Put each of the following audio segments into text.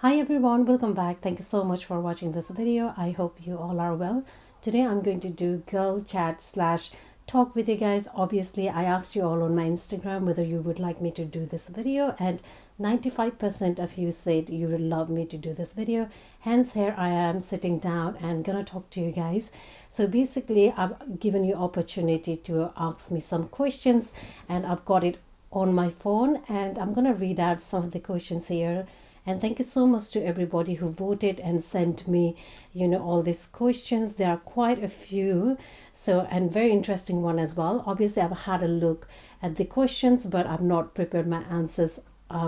Hi everyone, welcome back. Thank you so much for watching this video. I hope you all are well. Today I'm going to do girl chat slash talk with you guys. Obviously I asked you all on my Instagram whether you would like me to do this video, and 95% of you said you would love me to do this video. Hence here I am sitting down and gonna talk to you guys. So basically I've given you opportunity to ask me some questions, and I've got it on my phone, and I'm gonna read out some of the questions here. And thank you so much to everybody who voted and sent me, all these questions. There are quite a few. So, and very interesting one as well. Obviously, I've had a look at the questions, but I've not prepared my answers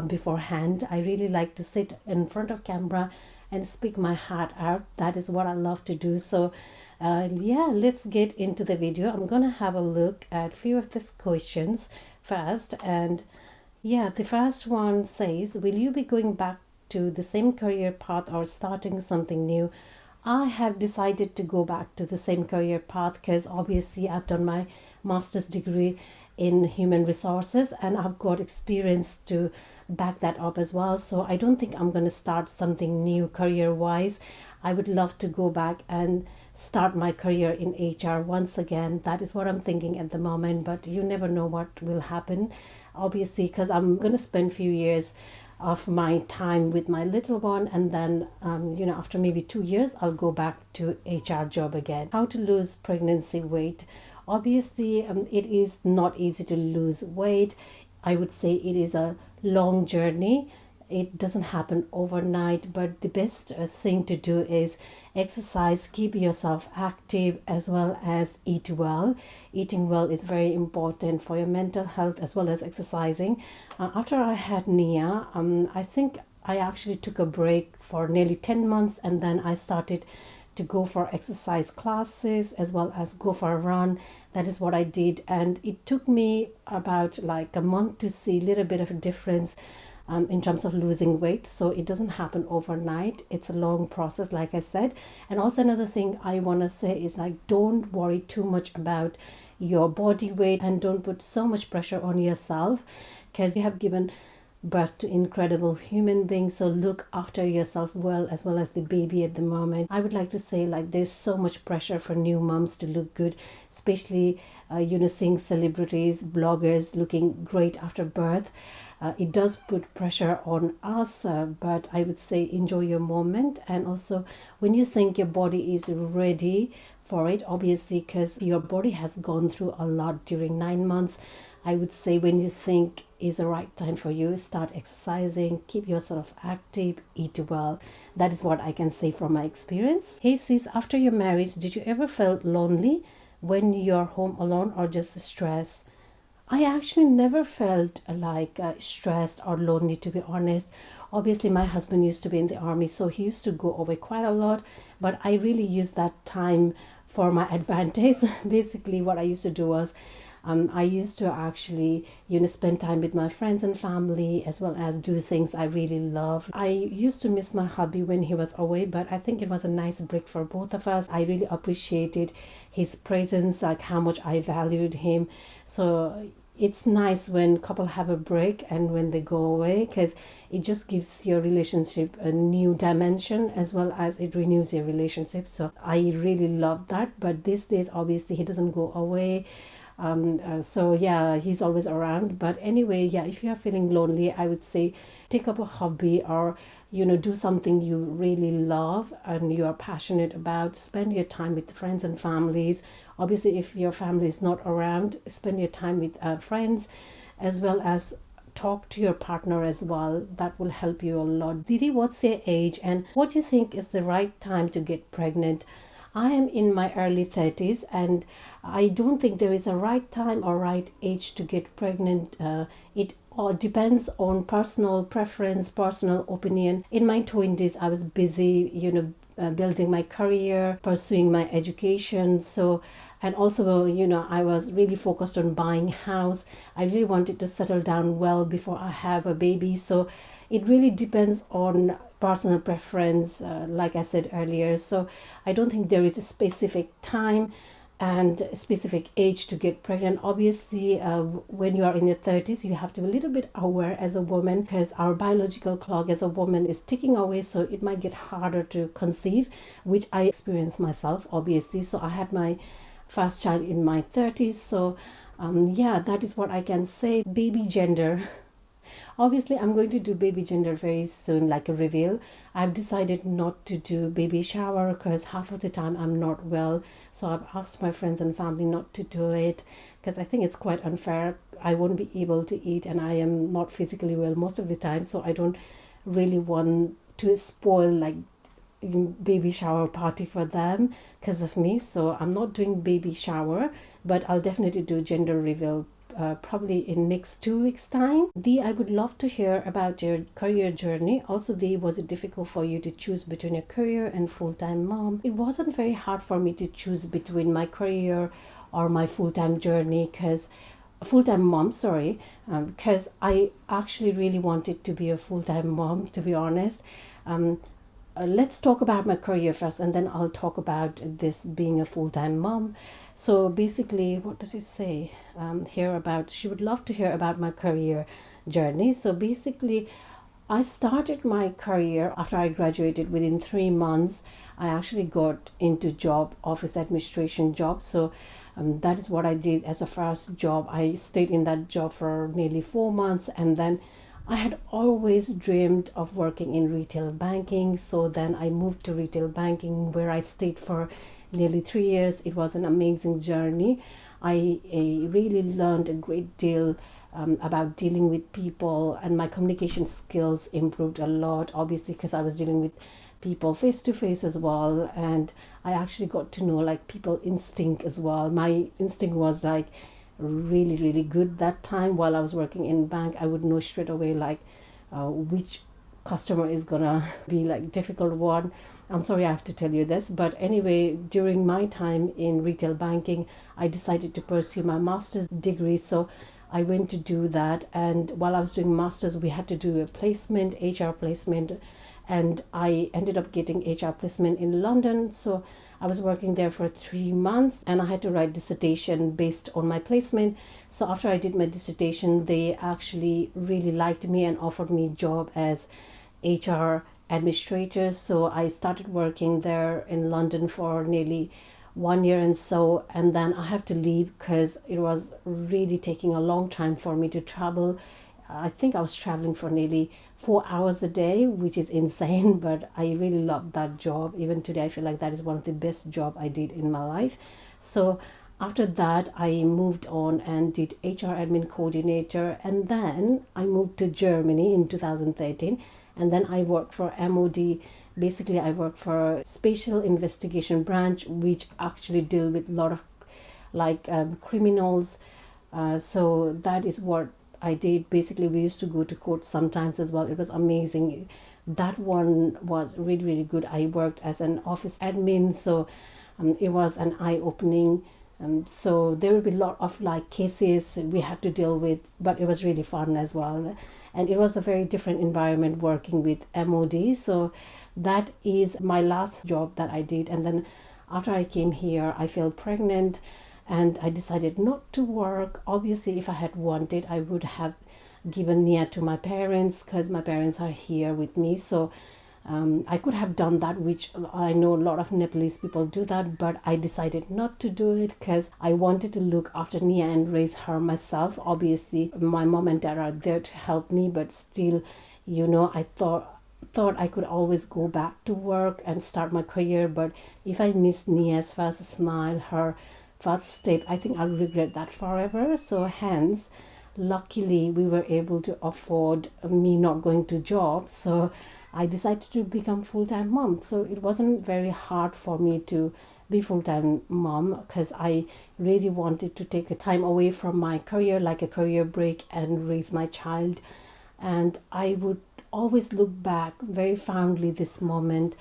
beforehand. I really like to sit in front of camera and speak my heart out. That is what I love to do. So, yeah, let's get into the video. I'm gonna have a look at a few of these questions first. And yeah, the first one says, will you be going back to the same career path or starting something new? I have decided to go back to the same career path because obviously I've done my master's degree in human resources and I've got experience to back that up as well. So I don't think I'm going to start something new career wise. I would love to go back and start my career in HR once again. That is what I'm thinking at the moment, but you never know what will happen, obviously, because I'm going to spend a few years of my time with my little one, and then after maybe 2 years I'll go back to HR job again. How to lose pregnancy weight? Obviously, it is not easy to lose weight. I would say it is a long journey. It doesn't happen overnight, but the best thing to do is exercise, keep yourself active, as well as eat well. Eating well is very important for your mental health as well as exercising. After I had Nia, I think I actually took a break for nearly 10 months, and then I started to go for exercise classes as well as go for a run. That is what I did, and it took me about like a month to see a little bit of a difference in terms of losing weight. So it doesn't happen overnight. It's a long process, like I said. And also another thing I want to say is, like, don't worry too much about your body weight and don't put so much pressure on yourself, because you have given birth to incredible human beings. So look after yourself as well as the baby at the moment. I would like to say, like, there's so much pressure for new moms to look good, especially seeing celebrities, bloggers looking great after birth. It does put pressure on us, but I would say enjoy your moment. And also, when you think your body is ready for it, obviously, because your body has gone through a lot during 9 months, I would say when you think is the right time for you, start exercising, keep yourself active, eat well. That is what I can say from my experience. Hey sis, after your marriage, did you ever felt lonely when you're home alone, or just stressed? I actually never felt like stressed or lonely, to be honest. Obviously, my husband used to be in the army, so he used to go away quite a lot, but I really used that time for my advantage. Basically, what I used to do was I used to actually, spend time with my friends and family, as well as do things I really love. I used to miss my hubby when he was away, but I think it was a nice break for both of us. I really appreciated his presence, like how much I valued him. So it's nice when couple have a break and when they go away, because it just gives your relationship a new dimension as well as it renews your relationship. So I really love that. But these days, obviously, he doesn't go away. So yeah, he's always around. But anyway, yeah, if you are feeling lonely, I would say take up a hobby, or do something you really love and you are passionate about. Spend your time with friends and families. Obviously, if your family is not around, spend your time with friends, as well as talk to your partner as well. That will help you a lot. Didi, what's your age and what do you think is the right time to get pregnant? I am in my early 30s, and I don't think there is a right time or right age to get pregnant. It all depends on personal preference, personal opinion. In my 20s, I was busy, building my career, pursuing my education. So, and also, I was really focused on buying house. I really wanted to settle down well before I have a baby. So it really depends on personal preference, like I said earlier. So I don't think there is a specific time. and specific age to get pregnant. Obviously, when you are in your 30s, you have to be a little bit aware as a woman, because our biological clock as a woman is ticking away, so it might get harder to conceive, which I experienced myself, obviously. So I had my first child in my 30s. So yeah, that is what I can say. Baby gender. Obviously, I'm going to do baby gender very soon, like a reveal. I've decided not to do baby shower because half of the time I'm not well. So I've asked my friends and family not to do it, because I think it's quite unfair. I won't be able to eat and I am not physically well most of the time. So I don't really want to spoil like baby shower party for them because of me. So I'm not doing baby shower, but I'll definitely do gender reveal probably in next 2 weeks time. Dee, I would love to hear about your career journey. Also, Dee, was it difficult for you to choose between a career and full-time mom? It wasn't very hard for me to choose between my career or my full-time journey, because full-time mom, sorry, because I actually really wanted to be a full-time mom, to be honest. Let's talk about my career first, and then I'll talk about this being a full-time mom. So basically, what does it say here about, she would love to hear about my career journey. So basically, I started my career after I graduated. Within 3 months, I actually got into job, office administration job. So that is what I did as a first job. I stayed in that job for nearly 4 months, and then I had always dreamed of working in retail banking. So then I moved to retail banking, where I stayed for nearly 3 years. It was an amazing journey. I really learned a great deal about dealing with people, and my communication skills improved a lot, obviously, because I was dealing with people face to face as well. And I actually got to know like people instinct as well. My instinct was like really good that time. While I was working in bank, I would know straight away like which customer is gonna be like difficult one. I'm sorry I have to tell you this, but anyway, during my time in retail banking, I decided to pursue my master's degree. So I went to do that, and while I was doing masters, we had to do a placement, HR placement, and I ended up getting HR placement in London. So I was working there for 3 months, and I had to write dissertation based on my placement. So after I did my dissertation, they actually really liked me and offered me a job as HR administrator. So I started working there in London for nearly 1 year and so, and then I have to leave because it was really taking a long time for me to travel. I think I was traveling for nearly 4 hours a day, which is insane, but I really loved that job. Even today, I feel like that is one of the best job I did in my life. So after that, I moved on and did HR admin coordinator, and then I moved to Germany in 2013, and then I worked for MOD. Basically, I worked for a special investigation branch, which actually deal with a lot of like criminals. So that is what I did. Basically, we used to go to court sometimes as well. It was amazing. That one was really good. I worked as an office admin, so it was an eye-opening. So there will be a lot of like cases we had to deal with, but it was really fun as well. And it was a very different environment working with MOD. So that is my last job that I did. And then after I came here, I fell pregnant, and I decided not to work. Obviously, if I had wanted, I would have given Nia to my parents, because my parents are here with me. So I could have done that, which I know a lot of Nepalese people do that, but I decided not to do it because I wanted to look after Nia and raise her myself. Obviously, my mom and dad are there to help me, but still, I thought I could always go back to work and start my career. But if I miss Nia's first smile, her first step, I think I'll regret that forever. So hence, luckily, we were able to afford me not going to job. So I decided to become full-time mom. So it wasn't very hard for me to be full-time mom, because I really wanted to take a time away from my career, like a career break, and raise my child. And I would always look back very fondly this moment.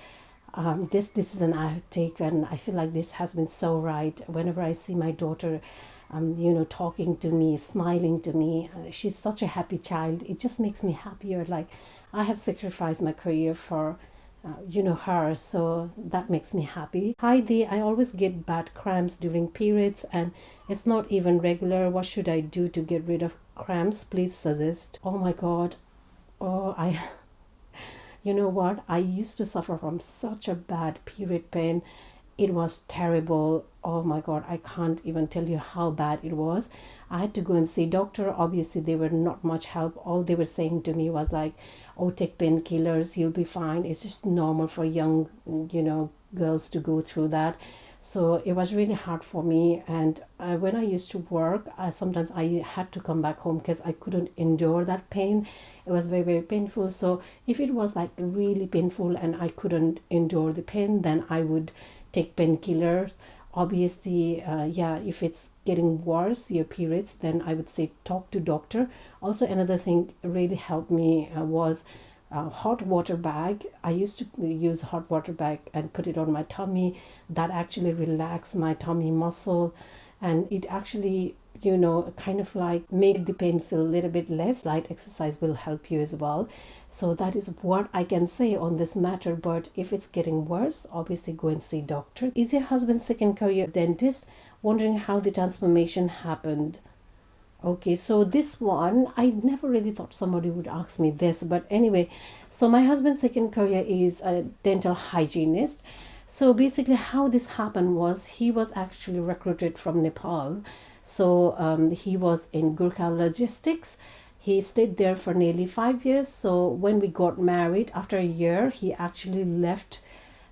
This decision I have taken, I feel like this has been so right. Whenever I see my daughter talking to me, smiling to me, she's such a happy child. It just makes me happier. Like, I have sacrificed my career for her, so that makes me happy. Hi Dee, I always get bad cramps during periods and it's not even regular. What should I do to get rid of cramps? Please suggest. Oh my god. Oh, I you know what, I used to suffer from such a bad period pain. It was terrible. Oh my god, I can't even tell you how bad it was. I had to go and see doctor. Obviously they were not much help. All they were saying to me was like, oh, take painkillers, you'll be fine. It's just normal for young, girls to go through that. So it was really hard for me. And when I used to work, sometimes I had to come back home because I couldn't endure that pain. It was very, very painful. So if it was like really painful and I couldn't endure the pain, then I would take painkillers. Obviously, yeah, if it's getting worse, your periods, then I would say talk to doctor. Also, another thing really helped me was hot water bag. I used to use hot water bag and put it on my tummy. That actually relaxed my tummy muscle, and it actually kind of like make the pain feel a little bit less. Light exercise will help you as well. So that is what I can say on this matter. But if it's getting worse, obviously go and see doctor. Is your husband's second career dentist? Wondering how the transformation happened. Okay, so this one, I never really thought somebody would ask me this, but anyway, so my husband's second career is a dental hygienist. So basically, how this happened was he was actually recruited from Nepal. So he was in Gurkha logistics. He stayed there for nearly 5 years. So when we got married, after a year, he actually left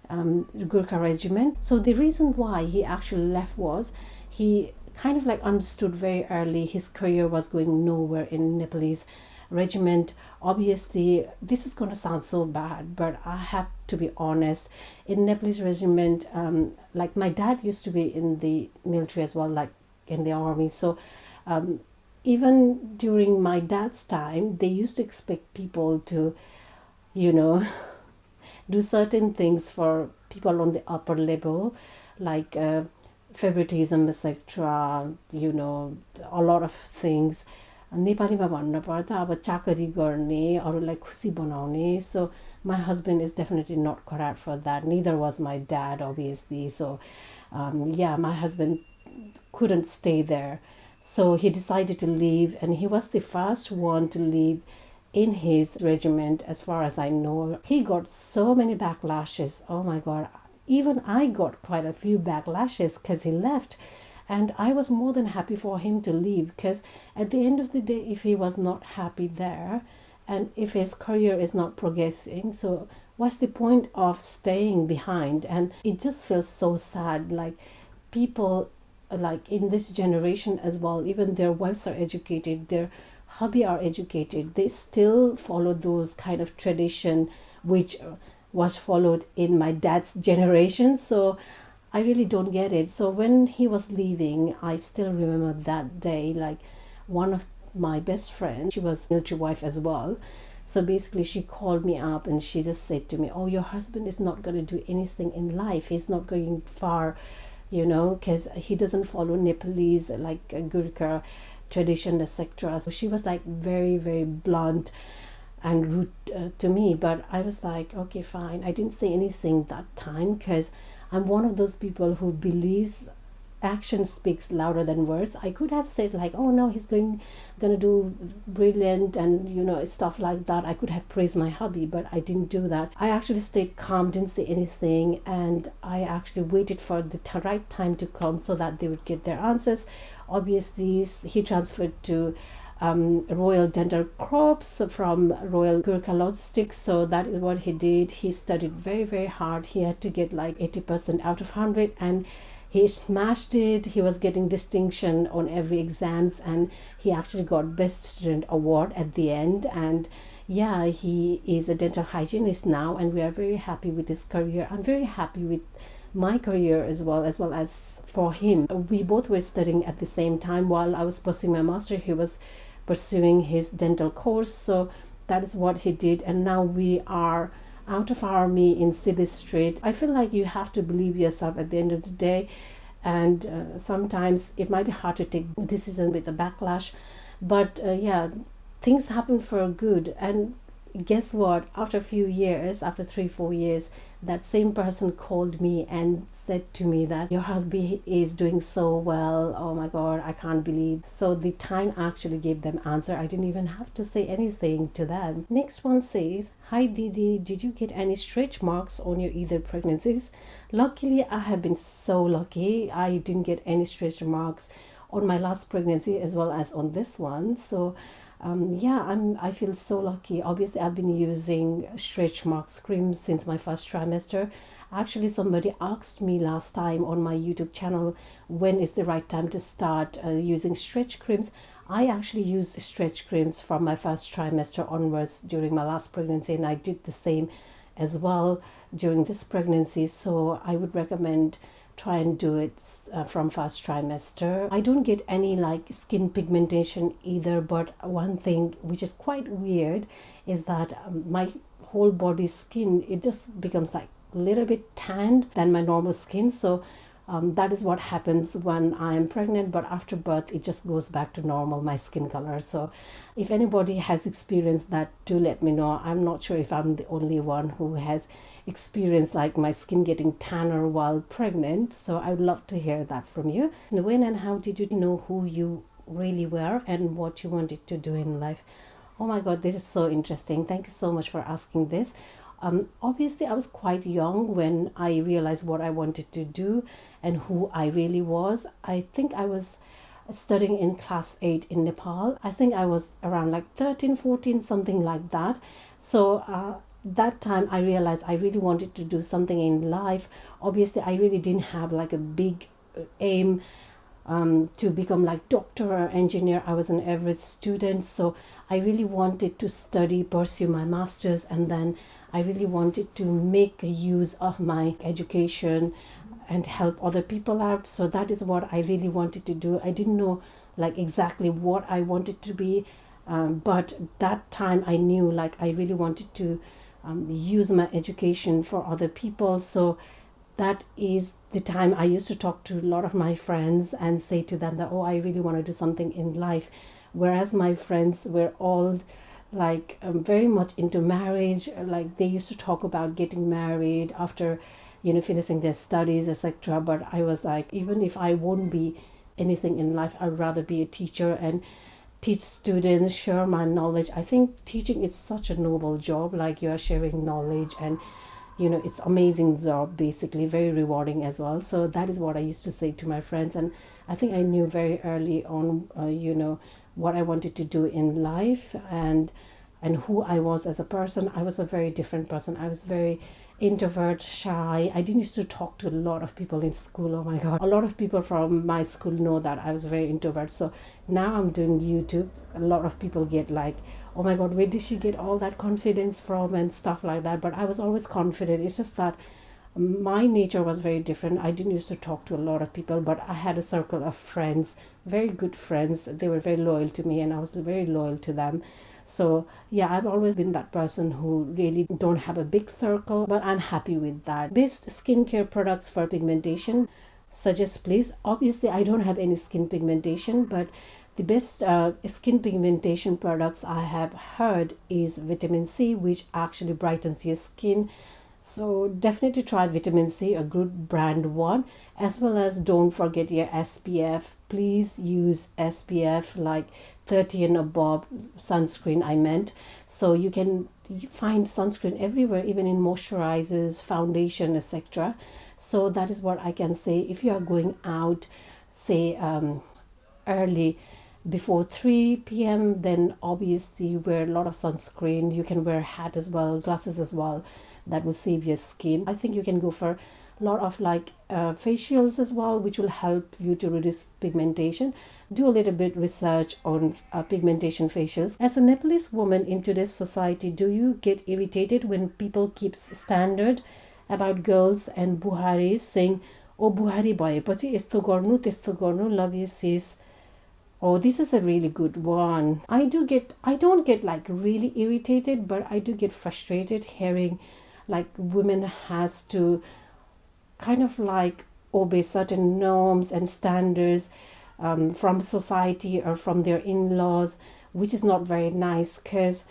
Gurkha regiment. So the reason why he actually left was he kind of like understood very early his career was going nowhere in Nepalese regiment. Obviously, this is going to sound so bad, but I have to be honest. In Nepalese regiment, like my dad used to be in the military as well, like in the army. So even during my dad's time, they used to expect people to, you know, do certain things for people on the upper level, like favoritism, etc. A lot of things. नेपालीमा भन्नु पर्दा अब चाकरी गर्ने, अरूलाई खुसी बनाउने. So my husband is definitely not cut out for that. Neither was my dad, obviously. So yeah, my husband couldn't stay there. So he decided to leave, and he was the first one to leave in his regiment, as far as I know. He got so many backlashes. Oh my god. Even I got quite a few backlashes because he left. And I was more than happy for him to leave, because at the end of the day, if he was not happy there and if his career is not progressing, so what's the point of staying behind? And it just feels so sad. Like people like in this generation as well, even their wives are educated, their hubby are educated, they still follow those kind of tradition which was followed in my dad's generation. So I really don't get it. So when he was leaving, I still remember that day, like one of my best friends, she was a military wife as well. So basically she called me up and she just said to me, oh, your husband is not going to do anything in life. He's not going far, because he doesn't follow Nepalese, like Gurkha tradition, etc. So she was like very, very blunt and rude to me. But I was like, okay, fine. I didn't say anything that time because I'm one of those people who believes action speaks louder than words. I could have said like, oh no, he's gonna do brilliant and stuff like that. I could have praised my hubby, but I didn't do that. I actually stayed calm, didn't say anything, and I actually waited for the right time to come so that they would get their answers. Obviously, he transferred to Royal Dental Corps from Royal Gurkha Logistics. So that is what he did. He studied very, very hard. He had to get like 80% out of 100, and he smashed it. He was getting distinction on every exams, and he actually got best student award at the end. And yeah, he is a dental hygienist now, and we are very happy with his career. I'm very happy with my career as well as for him. We both were studying at the same time. While I was pursuing my master, he was pursuing his dental course. So that is what he did, and now we are out of army in Sibis Street. I feel like you have to believe yourself at the end of the day, and sometimes it might be hard to take decision with a backlash, but yeah, things happen for good. And guess what, after a few years, after 3-4 years, that same person called me and said to me that your husband is doing so well. Oh my god, I can't believe. So the time actually gave them answer. I didn't even have to say anything to them. Next one says, hi Didi, did you get any stretch marks on your either pregnancies? Luckily, I have been so lucky. I didn't get any stretch marks on my last pregnancy as well as on this one. So yeah, I feel so lucky. Obviously, I've been using stretch marks cream since my first trimester. Actually, somebody asked me last time on my YouTube channel when is the right time to start using stretch creams. I actually used stretch creams from my first trimester onwards during my last pregnancy, and I did the same as well during this pregnancy. So I would recommend try and do it from first trimester. I don't get any like skin pigmentation either, but one thing which is quite weird is that my whole body skin, it just becomes like a little bit tanned than my normal skin. So that is what happens when I am pregnant, but after birth it just goes back to normal, my skin color. So if anybody has experienced that, do let me know. I'm not sure if I'm the only one who has experienced like my skin getting tanner while pregnant. So I would love to hear that from you. When and how did you know who you really were and what you wanted to do in life? Oh my god, this is so interesting. Thank you so much for asking this. Obviously, I was quite young when I realized what I wanted to do and who I really was. I think I was studying in class 8 in Nepal. I think I was around like 13, 14, something like that. So that time I realized I really wanted to do something in life. Obviously, I really didn't have like a big aim to become like doctor or engineer. I was an average student, so I really wanted to study, pursue my masters, and then I really wanted to make use of my education and help other people out. So that is what I really wanted to do. I didn't know like exactly what I wanted to be, but that time I knew like I really wanted to use my education for other people. So that is the time I used to talk to a lot of my friends and say to them that, oh, I really want to do something in life. Whereas my friends were all like very much into marriage. Like they used to talk about getting married after, you know, finishing their studies, etc. But I was like, even if I won't be anything in life, I'd rather be a teacher and teach students, share my knowledge. I think teaching is such a noble job. Like you are sharing knowledge, and you know, it's amazing job, basically very rewarding as well. So that is what I used to say to my friends, and I think I knew very early on you know, what I wanted to do in life and who I was as a person. I was a very different person. I was very introvert, shy. I didn't used to talk to a lot of people in school. Oh my god, a lot of people from my school know that I was very introvert. So now I'm doing YouTube, a lot of people get like, oh my god, where did she get all that confidence from and stuff like that. But I was always confident. It's just that my nature was very different. I didn't used to talk to a lot of people, but I had a circle of friends, very good friends. They were very loyal to me and I was very loyal to them. So yeah, I've always been that person who really don't have a big circle, but I'm happy with that. Best skincare products for pigmentation, suggest please. Obviously, I don't have any skin pigmentation, but the best skin pigmentation products I have heard is vitamin C, which actually brightens your skin. So definitely try vitamin C, a good brand one, as well as don't forget your SPF. Please use SPF like 30 and above sunscreen, I meant. So you can find sunscreen everywhere, even in moisturizers, foundation, etc. So that is what I can say. If you are going out, say early, before 3 p.m., then obviously you wear a lot of sunscreen. You can wear a hat as well, glasses as well. That will save your skin. I think you can go for a lot of like facials as well, which will help you to reduce pigmentation. Do a little bit research on pigmentation facials. As a Nepalese woman in today's society, do you get irritated when people keep standard about girls and buharis saying, oh, buhari bhayeपछि यस्तो गर्नु त्यस्तो गर्नु, love you sis. Oh, this is a really good one. I don't get like really irritated, but I do get frustrated hearing like women has to kind of like obey certain norms and standards from society or from their in-laws, which is not very nice. Because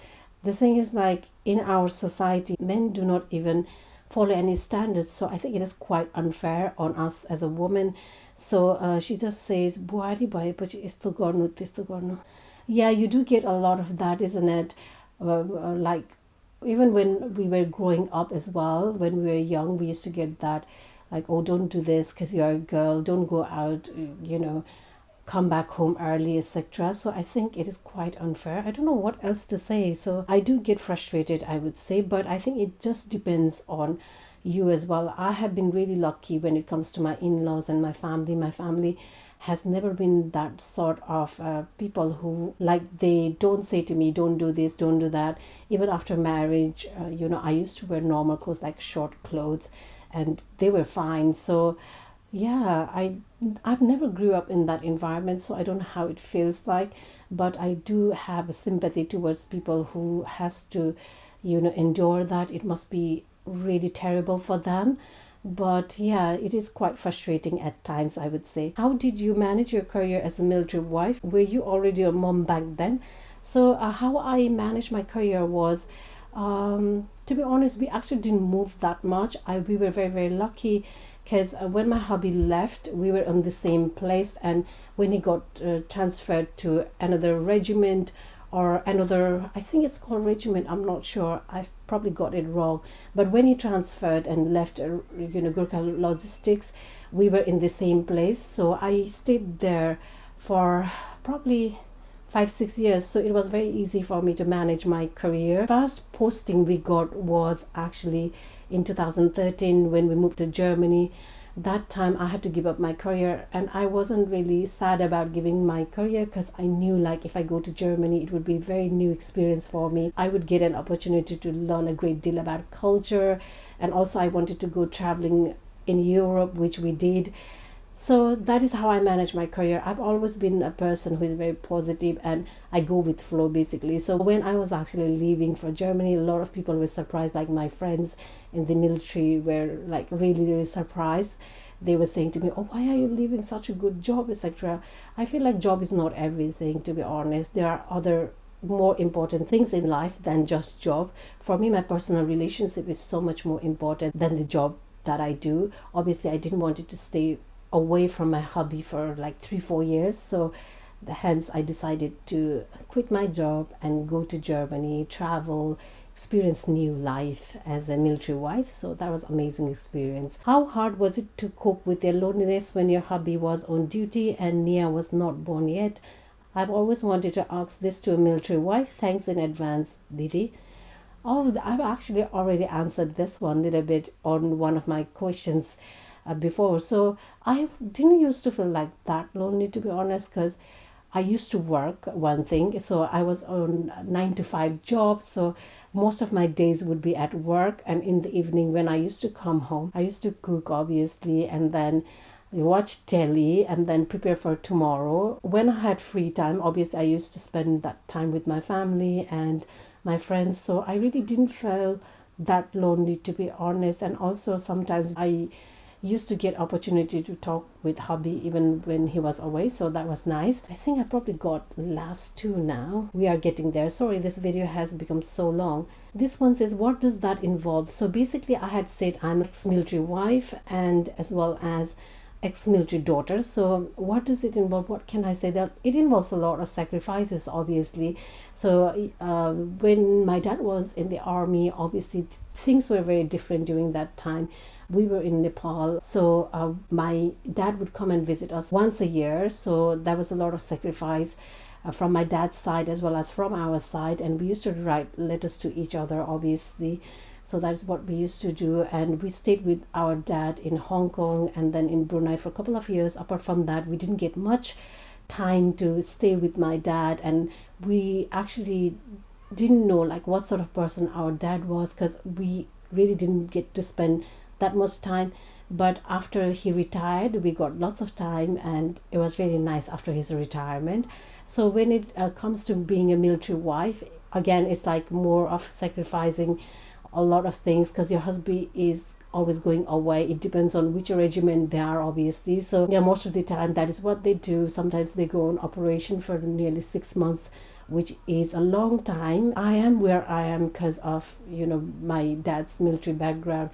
The thing is, like, in our society, men do not even follow any standards. So I think it is quite unfair on us as a woman. So she just says, "Buhari bhai पछि यस्तो गर्नु त्यस्तो गर्नु." Yeah, you do get a lot of that, isn't it? Like, even when we were growing up as well, when we were young, we used to get that, like, "Oh, don't do this because you're a girl. Don't go out. You know, come back home early, etc." So I think it is quite unfair. I don't know what else to say. So I do get frustrated, I would say, but I think it just depends on you as well. I have been really lucky when it comes to my in-laws and my family. My family has never been that sort of people who, like, they don't say to me, "Don't do this, don't do that." Even after marriage, I used to wear normal clothes, like short clothes, and they were fine. So yeah, I've never grew up in that environment, so I don't know how it feels like, but I do have a sympathy towards people who has to, endure that. It must be really terrible for them. But yeah, it is quite frustrating at times, I would say. How did you manage your career as a military wife? Were you already a mom back then? So how I managed my career was, to be honest, we actually didn't move that much. We were very, very lucky because when my hubby left, we were on the same place, and when he got transferred to another regiment, or another, I think it's called regiment, I'm not sure, I've probably got it wrong, but when he transferred and left Gurkha Logistics, we were in the same place. So I stayed there for probably 5-6 years, so it was very easy for me to manage my career. First posting we got was actually in 2013 when we moved to Germany. That time I had to give up my career, and I wasn't really sad about giving my career because I knew, like, if I go to Germany, it would be a very new experience for me. I would get an opportunity to learn a great deal about culture, and also I wanted to go traveling in Europe, which we did. So that is how I manage my career. I've always been a person who is very positive, and I go with flow, basically. So when I was actually leaving for Germany, a lot of people were surprised. Like, my friends in the military were, like, really, really surprised. They were saying to me, "Oh, why are you leaving such a good job, etc." I feel like job is not everything, to be honest. There are other more important things in life than just job. For me, my personal relationship is so much more important than the job that I do. Obviously, I didn't want it to stay away from my hobby for like 3-4 years, so hence I decided to quit my job and go to Germany, travel, experience new life as a military wife. So that was amazing experience. How hard was it to cope with your loneliness when your hubby was on duty and Nia was not born yet? I've always wanted to ask this to a military wife. Thanks in advance, Didi. Oh, I've actually already answered this one a little bit on one of my questions before. So I didn't used to feel like that lonely, to be honest, because I used to work, one thing. So I was on 9 to 5 job. So most of my days would be at work, and in the evening when I used to come home, I used to cook, obviously, and then watch telly and then prepare for tomorrow. When I had free time, obviously I used to spend that time with my family and my friends. So I really didn't feel that lonely, to be honest. And also sometimes I used to get opportunity to talk with hubby even when he was away, so that was nice. I think I probably got last two now. We are getting there. Sorry, this video has become so long. This one says, what does that involve? So basically I had said I'm ex-military wife and as well as ex-military daughter. So what does it involve? What can I say? That it involves a lot of sacrifices, obviously. So when my dad was in the army, obviously things were very different during that time. We were in Nepal, so my dad would come and visit us once a year. So there was a lot of sacrifice from my dad's side as well as from our side, and we used to write letters to each other, obviously. So that's what we used to do, and we stayed with our dad in Hong Kong and then in Brunei for a couple of years. Apart from that, we didn't get much time to stay with my dad, and we actually didn't know like what sort of person our dad was, because we really didn't get to spend that much time. But after he retired, we got lots of time, and it was really nice after his retirement. So when it comes to being a military wife, again, it's like more of sacrificing a lot of things, because your husband is always going away. It depends on which regiment they are, obviously. So yeah, most of the time that is what they do. Sometimes they go on operation for nearly 6 months, which is a long time. I am where I am because of, you know, my dad's military background.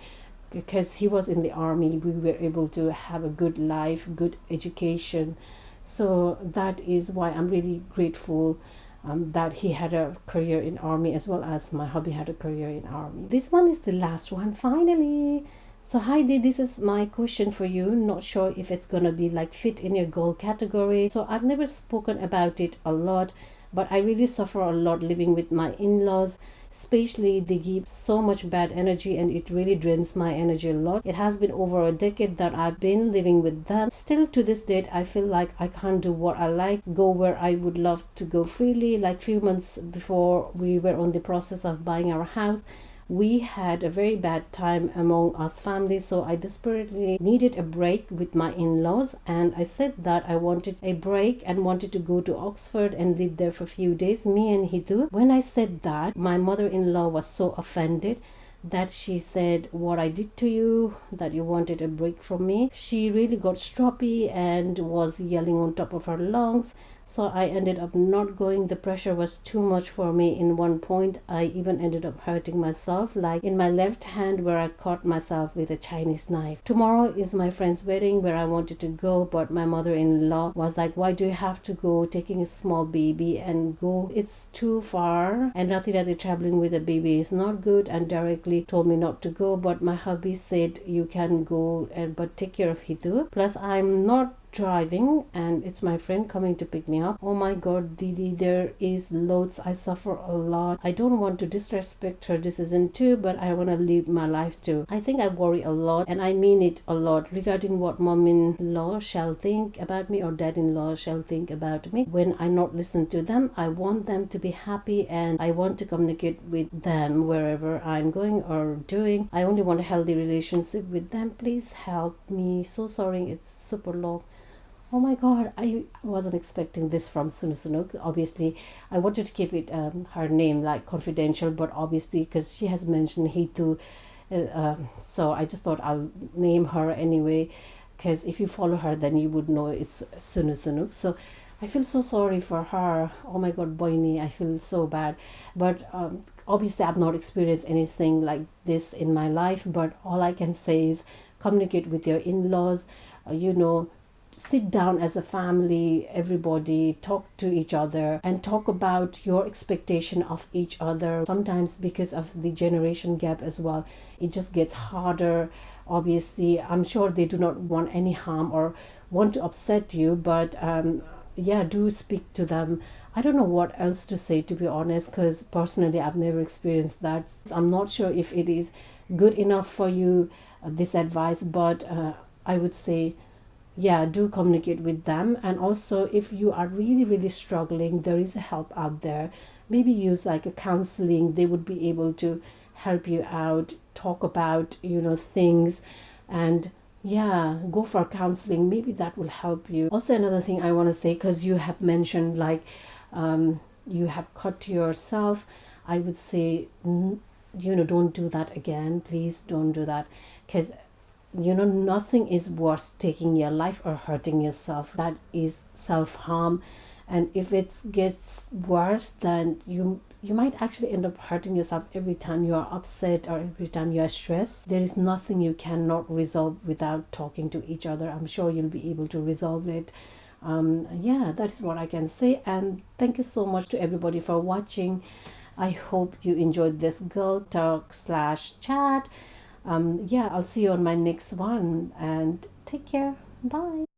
Because he was in the army, we were able to have a good life, good education. So that is why I'm really grateful that he had a career in army, as well as my hubby had a career in army. This one is the last one, finally. So Heidi, this is my question for you. Not sure if it's gonna be like fit in your goal category. So I've never spoken about it a lot, but I really suffer a lot living with my in-laws. Especially they give so much bad energy and it really drains my energy a lot. It has been over a decade that I've been living with them. Still to this date, I feel like I can't do what I like, go where I would love to go freely. Like few months before we were on the process of buying our house, we had a very bad time among us family, so I desperately needed a break with my in-laws, and I said that I wanted a break and wanted to go to Oxford and live there for a few days, me and Hidu. When I said that, my mother-in-law was so offended that she said, what I did to you, that you wanted a break from me. She really got stroppy and was yelling on top of her lungs. So I ended up not going. The pressure was too much for me. In one point, I even ended up hurting myself, like in my left hand where I caught myself with a Chinese knife. Tomorrow is my friend's wedding where I wanted to go, but my mother-in-law was like, why do you have to go, taking a small baby and go? It's too far. And Rathi traveling with a baby is not good, and directly told me not to go. But my hubby said, you can go, but take care of Hidu. Plus, I'm not driving and it's my friend coming to pick me up. Oh my god, Didi, there is loads. I suffer a lot. I don't want to disrespect her decision too, but I want to live my life too. I think I worry a lot, and I mean it a lot, regarding what mom-in-law shall think about me or dad-in-law shall think about me. When I not listen to them, I want them to be happy and I want to communicate with them wherever I'm going or doing. I only want a healthy relationship with them. Please help me. So sorry, it's super long. Oh my god, I wasn't expecting this from Sunuk. Obviously, I wanted to keep it her name like confidential, but obviously because she has mentioned Hitu, so I just thought I'll name her anyway, because if you follow her then you would know it's Sunuk. So I feel so sorry for her. Oh my god, Boini, I feel so bad. But obviously I've not experienced anything like this in my life, but all I can say is communicate with your in-laws, you know, sit down as a family, everybody talk to each other and talk about your expectation of each other. Sometimes because of the generation gap as well, it just gets harder. Obviously, I'm sure they do not want any harm or want to upset you, but yeah, do speak to them. I don't know what else to say, to be honest, because personally I've never experienced that. I'm not sure if it is good enough for you, this advice, but I would say, yeah, do communicate with them. And also, if you are really struggling, there is a help out there. Maybe use like a counseling. They would be able to help you out, talk about, you know, things, and yeah, go for counseling. Maybe that will help you. Also, another thing I want to say, because you have mentioned like you have cut yourself, I would say, you know, don't do that again. Please don't do that, because you know, nothing is worth taking your life or hurting yourself. That is self-harm, and if it gets worse, then you might actually end up hurting yourself every time you are upset or every time you are stressed. There is nothing you cannot resolve without talking to each other. I'm sure you'll be able to resolve it. Yeah, that is what I can say. And thank you so much to everybody for watching. I hope you enjoyed this girl talk / chat. Yeah, I'll see you on my next one, and take care. Bye.